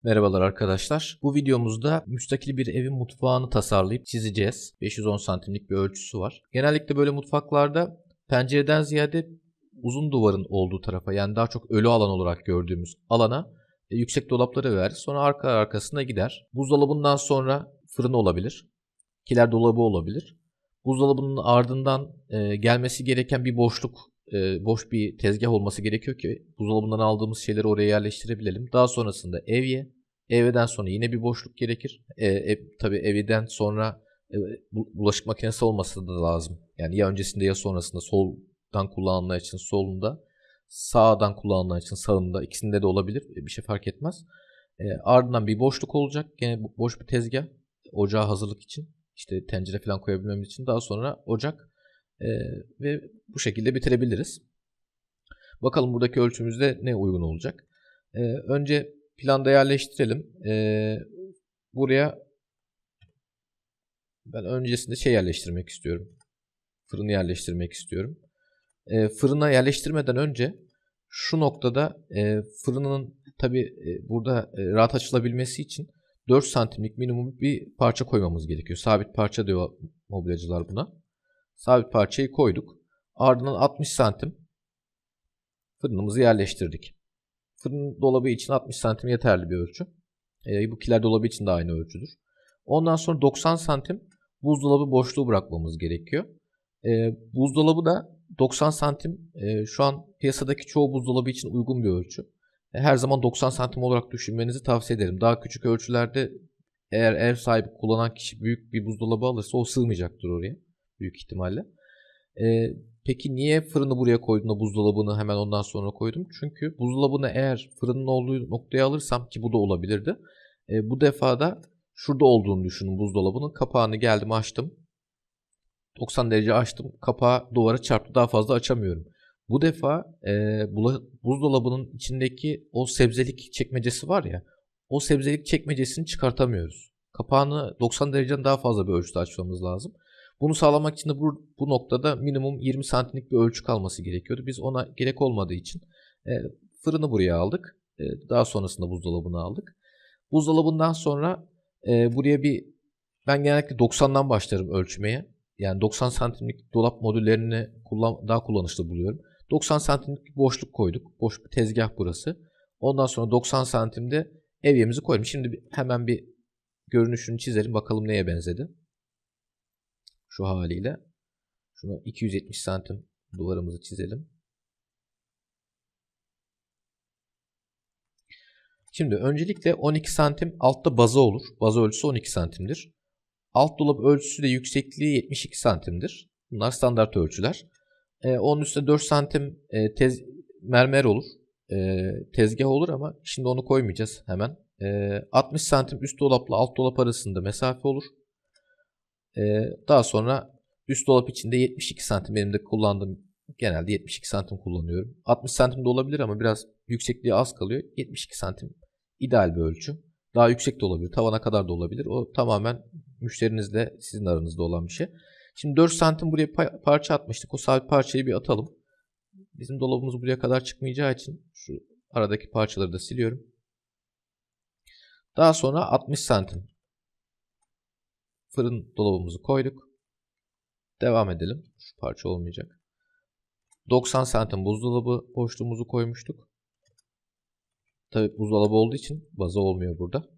Merhabalar arkadaşlar. Bu videomuzda müstakil bir evin mutfağını tasarlayıp çizeceğiz. 510 santimlik bir ölçüsü var. Genellikle böyle mutfaklarda pencereden ziyade uzun duvarın olduğu tarafa, yani daha çok ölü alan olarak gördüğümüz alana yüksek dolapları veririz. Sonra arkasına gider. Buzdolabından sonra fırın olabilir. Kiler dolabı olabilir. Buzdolabının ardından gelmesi gereken bir boş bir tezgah olması gerekiyor ki buzdolabından aldığımız şeyleri oraya yerleştirebilelim. Daha sonrasında evye. Evyeden sonra yine bir boşluk gerekir. Tabii evyeden sonra bulaşık makinesi olması da lazım. Yani ya öncesinde ya sonrasında, soldan kullanılan için solunda, sağdan kullanılan için sağında, ikisinde de olabilir. Bir şey fark etmez. Ardından bir boşluk olacak. Gene boş bir tezgah. Ocağa hazırlık için. İşte tencere falan koyabilmemiz için. Daha sonra ocak. Ve bu şekilde bitirebiliriz. Bakalım buradaki ölçümüzde ne uygun olacak. Önce planda yerleştirelim. Buraya ben öncesinde yerleştirmek istiyorum. Fırını yerleştirmek istiyorum. Fırına yerleştirmeden önce şu noktada fırının tabi burada rahat açılabilmesi için 4 santimlik minimum bir parça koymamız gerekiyor. Sabit parça diyor mobilyacılar buna. Sabit parçayı koyduk. Ardından 60 santim fırınımızı yerleştirdik. Fırın dolabı için 60 santim yeterli bir ölçü. Bu kiler dolabı için de aynı ölçüdür. Ondan sonra 90 santim buzdolabı boşluğu bırakmamız gerekiyor. Buzdolabı da 90 santim şu an piyasadaki çoğu buzdolabı için uygun bir ölçü. Her zaman 90 santim olarak düşünmenizi tavsiye ederim. Daha küçük ölçülerde eğer ev sahibi kullanan kişi büyük bir buzdolabı alırsa o sığmayacaktır oraya büyük ihtimalle. Peki niye fırını buraya koydum da buzdolabını hemen ondan sonra koydum? Çünkü buzdolabını eğer fırının olduğu noktaya alırsam, ki bu da olabilirdi. Bu defa da şurada olduğunu düşünün buzdolabının. Kapağını geldim açtım. 90 derece açtım. Kapağı duvara çarptı. Daha fazla açamıyorum. Bu defa buzdolabının içindeki o sebzelik çekmecesi var ya. O sebzelik çekmecesini çıkartamıyoruz. Kapağını 90 dereceden daha fazla bir ölçüde açmamız lazım. Bunu sağlamak için de bu noktada minimum 20 santimlik bir ölçü kalması gerekiyordu. Biz ona gerek olmadığı için fırını buraya aldık. Daha sonrasında buzdolabını aldık. Buzdolabından sonra buraya ben genellikle 90'dan başlarım ölçmeye. Yani 90 santimlik dolap modüllerini daha kullanışlı buluyorum. 90 santimlik bir boşluk koyduk. Boş bir tezgah burası. Ondan sonra 90 santimde evyemizi koydum. Şimdi hemen bir görünüşünü çizelim. Bakalım neye benzedi. Şu haliyle. Şunu 270 santim duvarımızı çizelim. Şimdi öncelikle 12 santim altta baza olur. Baza ölçüsü 12 santimdir. Alt dolap ölçüsü de yüksekliği 72 santimdir. Bunlar standart ölçüler. Onun üstüne 4 santim mermer olur. Tezgah olur ama şimdi onu koymayacağız hemen. 60 santim üst dolapla alt dolap arasında mesafe olur. Daha sonra üst dolap içinde 72 santim, benim de kullandığım genelde 72 santim kullanıyorum. 60 santim de olabilir ama biraz yüksekliği az kalıyor. 72 santim ideal bir ölçü. Daha yüksek de olabilir. Tavana kadar da olabilir. O tamamen müşterinizle sizin aranızda olan bir şey. Şimdi 4 santim buraya parça atmıştık. O sabit parçayı bir atalım. Bizim dolabımız buraya kadar çıkmayacağı için şu aradaki parçaları da siliyorum. Daha sonra 60 santim fırın dolabımızı koyduk. Devam edelim. Şu parça olmayacak. 90 santim buzdolabı boşluğumuzu koymuştuk. Tabii buzdolabı olduğu için baza olmuyor burada.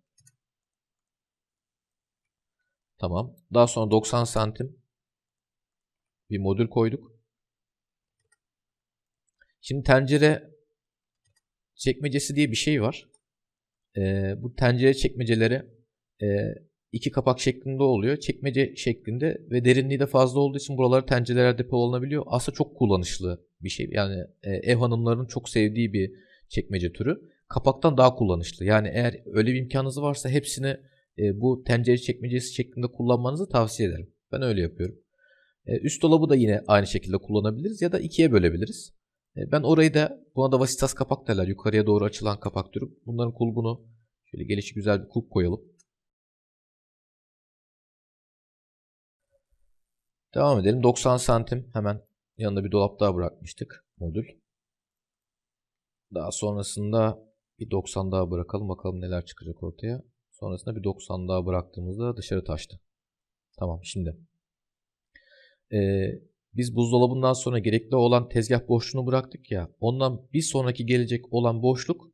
Tamam. Daha sonra 90 santim bir modül koyduk. Şimdi tencere çekmecesi diye bir şey var. Bu tencere çekmeceleri iki kapak şeklinde oluyor. Çekmece şeklinde ve derinliği de fazla olduğu için buraları tencerelere depolanabiliyor. Aslında çok kullanışlı bir şey. Yani ev hanımlarının çok sevdiği bir çekmece türü. Kapaktan daha kullanışlı. Yani eğer öyle bir imkanınız varsa hepsini bu tencere çekmecesi şeklinde kullanmanızı tavsiye ederim. Ben öyle yapıyorum. Üst dolabı da yine aynı şekilde kullanabiliriz ya da ikiye bölebiliriz. Ben orayı da, buna da vasitas kapak derler. Yukarıya doğru açılan kapak türü. Bunların kulbunu şöyle gelişi güzel bir kulp koyalım. Devam edelim. 90 santim hemen yanında bir dolap daha bırakmıştık. Modül. Daha sonrasında Bir 90 daha bırakalım. Bakalım neler çıkacak ortaya. Sonrasında bir 90 daha bıraktığımızda dışarı taştı. Tamam şimdi. Biz buzdolabından sonra gerekli olan tezgah boşluğunu bıraktık ya. Ondan bir sonraki gelecek olan boşluk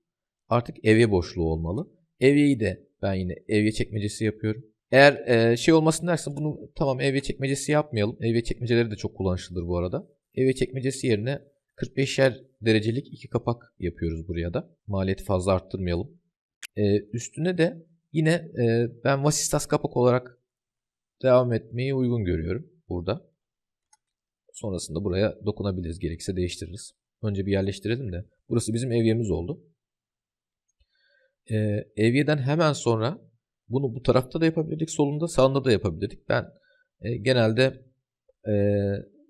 artık evye boşluğu olmalı. Evyeyi de ben yine evye çekmecesi yapıyorum. Eğer şey olmasın dersen bunu tamam evye çekmecesi yapmayalım. Evye çekmeceleri de çok kullanışlıdır bu arada. Evye çekmecesi yerine 45'er derecelik 2 kapak yapıyoruz buraya da. Maliyeti fazla arttırmayalım. Üstüne de yine ben vasistas kapak olarak devam etmeyi uygun görüyorum burada. Sonrasında buraya dokunabiliriz. Gerekirse değiştiririz. Önce bir yerleştirelim de. Burası bizim evyemiz oldu. Evyeden hemen sonra bunu bu tarafta da yapabilirdik. Solunda sağında da yapabilirdik. Ben genelde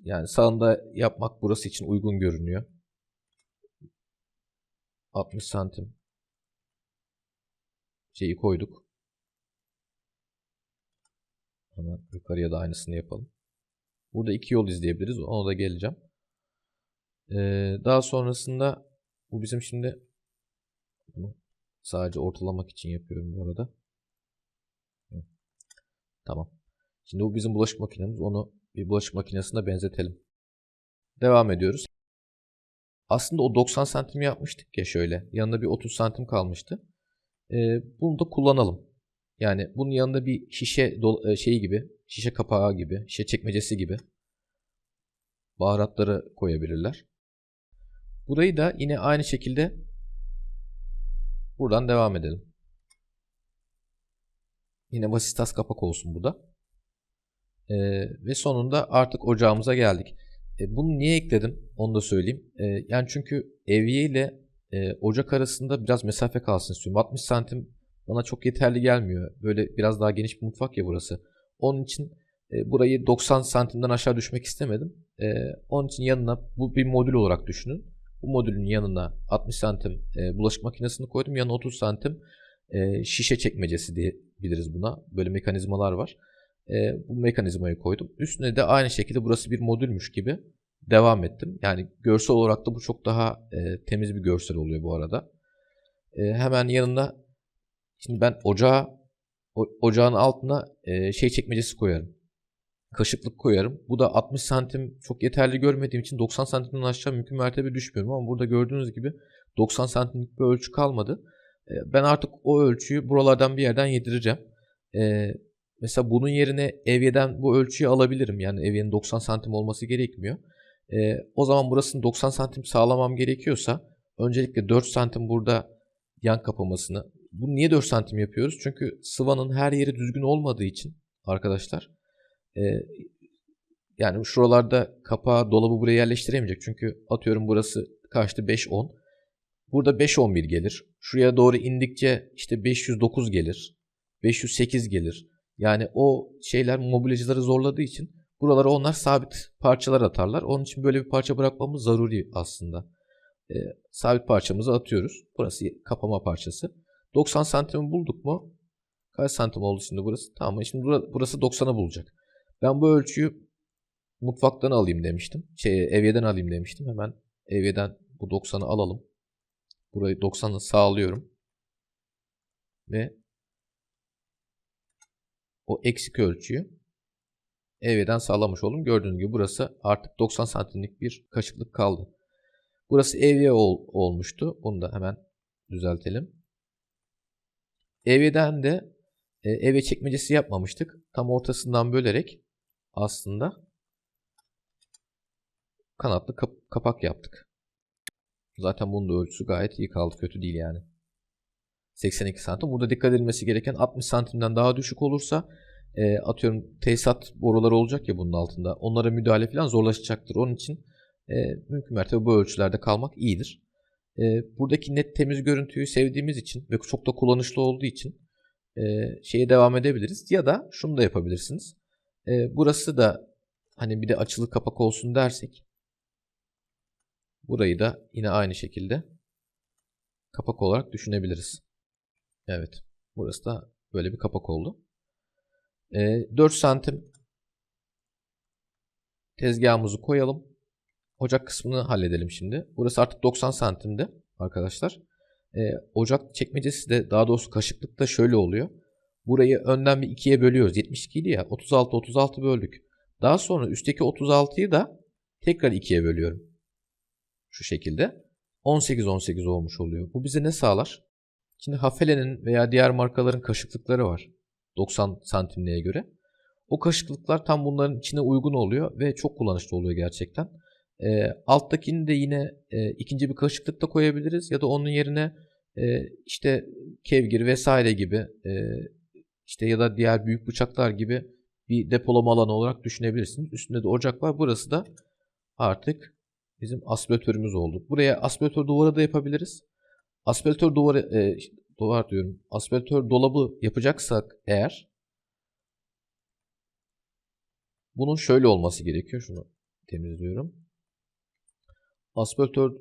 yani sağında yapmak burası için uygun görünüyor. 60 santim şeyi koyduk. Hemen yukarıya da aynısını yapalım. Burada iki yol izleyebiliriz. Ona da geleceğim. Daha sonrasında bu bizim şimdi bunu sadece ortalamak için yapıyorum bu arada. Tamam. Şimdi bu bizim bulaşık makinemiz. Onu bir bulaşık makinesine benzetelim. Devam ediyoruz. Aslında o 90 santim yapmıştık ya şöyle. Yanında bir 30 santim kalmıştı. Bunu da kullanalım. Yani bunun yanında bir şişe şeyi gibi, şişe kapağı gibi, şişe çekmecesi gibi baharatları koyabilirler. Burayı da yine aynı şekilde buradan devam edelim. Yine vasistas kapak olsun bu da. Ve sonunda artık ocağımıza geldik. Bunu niye ekledim onu da söyleyeyim. Yani çünkü evye ile ocak arasında biraz mesafe kalsın istiyorum. 60 santim bana çok yeterli gelmiyor. Böyle biraz daha geniş bir mutfak ya burası. Onun için burayı 90 santimden aşağı düşmek istemedim. Onun için yanına bu bir modül olarak düşünün. Bu modülün yanına 60 santim bulaşık makinesini koydum. Yanına 30 santim şişe çekmecesi diyebiliriz buna. Böyle mekanizmalar var. Bu mekanizmayı koydum. Üstüne de aynı şekilde burası bir modülmüş gibi devam ettim. Yani görsel olarak da bu çok daha temiz bir görsel oluyor bu arada. Hemen yanında şimdi ben ocağın altına şey çekmecesi koyarım. Kaşıklık koyarım. Bu da 60 santim çok yeterli görmediğim için 90 santimden aşağı mümkün mertebe düşmüyorum. Ama burada gördüğünüz gibi 90 santimlik bir ölçü kalmadı. Ben artık o ölçüyü buralardan bir yerden yedireceğim. Mesela bunun yerine evyeden bu ölçüyü alabilirim. Yani evyenin 90 santim olması gerekmiyor. O zaman burasını 90 santim sağlamam gerekiyorsa öncelikle 4 santim burada yan kapamasını. Bunu niye 4 santim yapıyoruz? Çünkü sıvanın her yeri düzgün olmadığı için arkadaşlar yani şuralarda kapağı dolabı buraya yerleştiremeyecek. Çünkü atıyorum burası kaçtı 5-10. Burada 5-11 gelir. Şuraya doğru indikçe işte 509 gelir. 508 gelir. Yani o şeyler mobilyacıları zorladığı için buralara onlar sabit parçalar atarlar. Onun için böyle bir parça bırakmamız zaruri aslında. Sabit parçamızı atıyoruz. Burası kapama parçası. 90 santimi bulduk mu? Kaç santim oldu şimdi burası? Tamam, şimdi burası 90'a bulacak. Ben bu ölçüyü mutfaktan alayım demiştim. Evyeden alayım demiştim. Hemen evyeden bu 90'ı alalım. Burayı 90'ı sağlıyorum. Ve o eksik ölçüyü evyeden sağlamış oldum. Gördüğünüz gibi burası artık 90 santimlik bir kaşıklık kaldı. Burası evye olmuştu. Bunu da hemen düzeltelim. Evyeden de evye çekmecesi yapmamıştık. Tam ortasından bölerek aslında kanatlı kapak yaptık. Zaten bunun da ölçüsü gayet iyi kaldı. Kötü değil yani. 82 santim. Burada dikkat edilmesi gereken 60 santimden daha düşük olursa atıyorum tesisat boruları olacak ya bunun altında. Onlara müdahale falan zorlaşacaktır. Onun için mümkün mertebe bu ölçülerde kalmak iyidir. Buradaki net temiz görüntüyü sevdiğimiz için ve çok da kullanışlı olduğu için şeye devam edebiliriz. Ya da şunu da yapabilirsiniz. Burası da hani bir de açılı kapak olsun dersek burayı da yine aynı şekilde kapak olarak düşünebiliriz. Evet. Burası da böyle bir kapak oldu. 4 santim tezgahımızı koyalım. Ocak kısmını halledelim şimdi. Burası artık 90 santimde arkadaşlar. Ocak çekmecesi de, daha doğrusu kaşıklık da şöyle oluyor. Burayı önden bir ikiye bölüyoruz. 72 idi ya, 36 böldük. Daha sonra üstteki 36'yı da tekrar ikiye bölüyorum. Şu şekilde 18 olmuş oluyor. Bu bize ne sağlar? Şimdi Hafele'nin veya diğer markaların kaşıklıkları var 90 santimliğe göre. O kaşıklıklar tam bunların içine uygun oluyor ve çok kullanışlı oluyor gerçekten. Alttakini de yine ikinci bir kaşıklık da koyabiliriz ya da onun yerine işte kevgir vesaire gibi işte ya da diğer büyük bıçaklar gibi bir depolama alanı olarak düşünebilirsiniz. Üstünde de ocak var. Burası da artık bizim aspiratörümüz oldu. Buraya aspiratör duvarı da yapabiliriz. Aspiratör aspiratör dolabı yapacaksak eğer bunun şöyle olması gerekiyor. Şunu temizliyorum. Aspiratör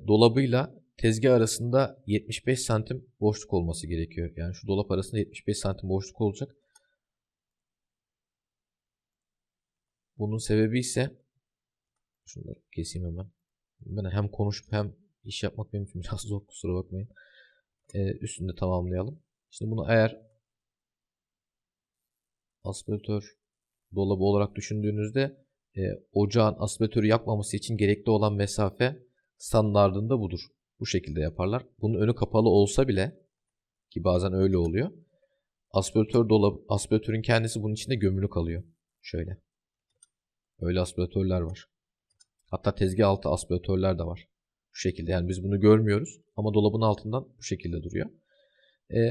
dolabıyla tezgah arasında 75 santim boşluk olması gerekiyor. Yani şu dolap arasında 75 santim boşluk olacak. Bunun sebebi ise şunları keseyim hemen. Ben hem konuşup hem iş yapmak benim için biraz zor, kusura bakmayın. Üstünde tamamlayalım. Şimdi bunu eğer aspiratör dolabı olarak düşündüğünüzde ocağın aspiratörü yakmaması için gerekli olan mesafe standardında budur. Bu şekilde yaparlar. Bunun önü kapalı olsa bile, ki bazen öyle oluyor, aspiratörün kendisi bunun içinde gömülü kalıyor. Şöyle. Öyle aspiratörler var. Hatta tezgah altı aspiratörler de var. Bu şekilde, yani biz bunu görmüyoruz ama dolabın altından bu şekilde duruyor.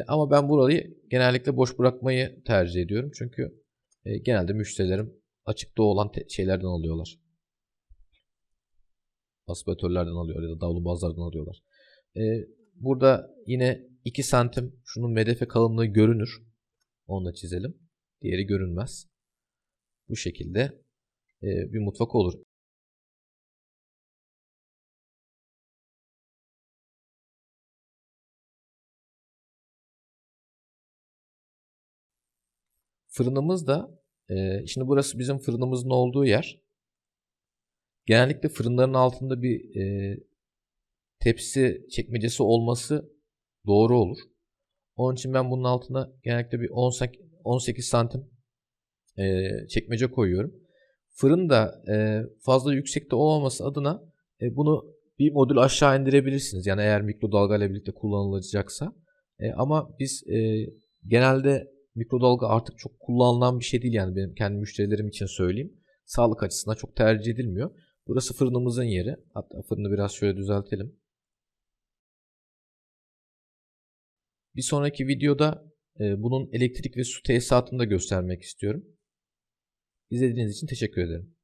Ama ben burayı genellikle boş bırakmayı tercih ediyorum. Çünkü genelde müşterilerim açıkta olan şeylerden alıyorlar. Aspiratörlerden alıyorlar ya da davlumbazlardan alıyorlar. Burada yine 2 santim şunun medefe kalınlığı görünür. Onu da çizelim. Diğeri görünmez. Bu şekilde bir mutfak olur. Fırınımız da şimdi burası bizim fırınımızın olduğu yer. Genellikle fırınların altında bir tepsi çekmecesi olması doğru olur. Onun için ben bunun altına genellikle bir 18 santim çekmece koyuyorum. Fırın da fazla yüksekte olmaması adına bunu bir modül aşağı indirebilirsiniz. Yani eğer mikrodalga ile birlikte kullanılacaksa. Ama biz genelde mikrodalga artık çok kullanılan bir şey değil, yani benim kendi müşterilerim için söyleyeyim. Sağlık açısından çok tercih edilmiyor. Burası fırınımızın yeri. Hatta fırını biraz şöyle düzeltelim. Bir sonraki videoda bunun elektrik ve su tesisatını da göstermek istiyorum. İzlediğiniz için teşekkür ederim.